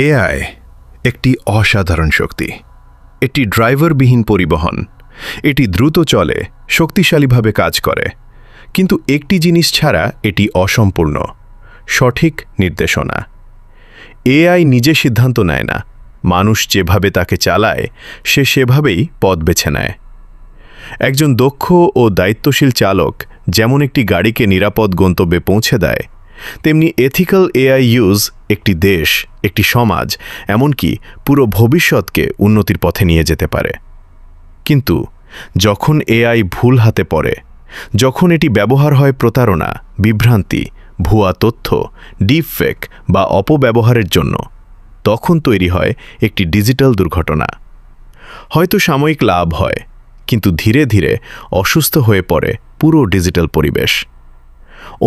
AI একটি অসাধারণ শক্তি। এটি ড্রাইভারবিহীন পরিবহন। এটি দ্রুত চলে, শক্তিশালীভাবে কাজ করে। কিন্তু একটি জিনিস ছাড়া এটি অসম্পূর্ণ: সঠিক নির্দেশনা। এআই নিজে সিদ্ধান্ত নেয় না, মানুষ যেভাবে তাকে চালায় সে সেভাবেই পথ বেছে নেয়। একজন দক্ষ ও দায়িত্বশীল চালক যেমন একটি গাড়িকে নিরাপদ গন্তব্যে পৌঁছে দেয়, তেমনি এথিক্যাল এআই ইউজ একটি দেশ, একটি সমাজ, এমনকি পুরো ভবিষ্যৎকে উন্নতির পথে নিয়ে যেতে পারে। কিন্তু যখন এআই ভুল হাতে পড়ে, যখন এটি ব্যবহার হয় প্রতারণা, বিভ্রান্তি, ভুয়া তথ্য, ডিপফেক বা অপব্যবহারের জন্য, তখন তৈরি হয় একটি ডিজিটাল দুর্ঘটনা। হয়তো সাময়িক লাভ হয়, কিন্তু ধীরে ধীরে অসুস্থ হয়ে পড়ে পুরো ডিজিটাল পরিবেশ।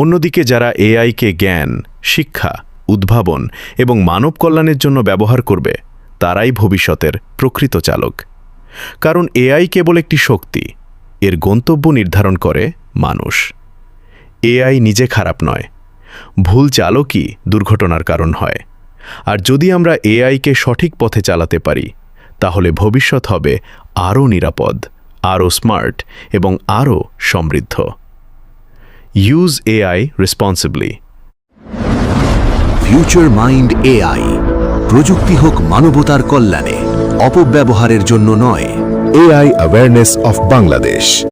অন্যদিকে যারা এআইকে জ্ঞান, শিক্ষা, উদ্ভাবন এবং মানব কল্যাণের জন্য ব্যবহার করবে, তারাই ভবিষ্যতের প্রকৃত চালক। কারণ এআই কেবল একটি শক্তি, এর গন্তব্য নির্ধারণ করে মানুষ। এআই নিজে খারাপ নয়, ভুল চালকই দুর্ঘটনার কারণ হয়। আর যদি আমরা এআইকে সঠিক পথে চালাতে পারি, তাহলে ভবিষ্যৎ হবে আরও নিরাপদ, আরও স্মার্ট এবং আরও সমৃদ্ধ। Use AI responsibly. Future mind AI. প্রযুক্তি হোক মানবতার কল্যাণে, অপব্যবহারের জন্য নয়। AI Awareness of Bangladesh.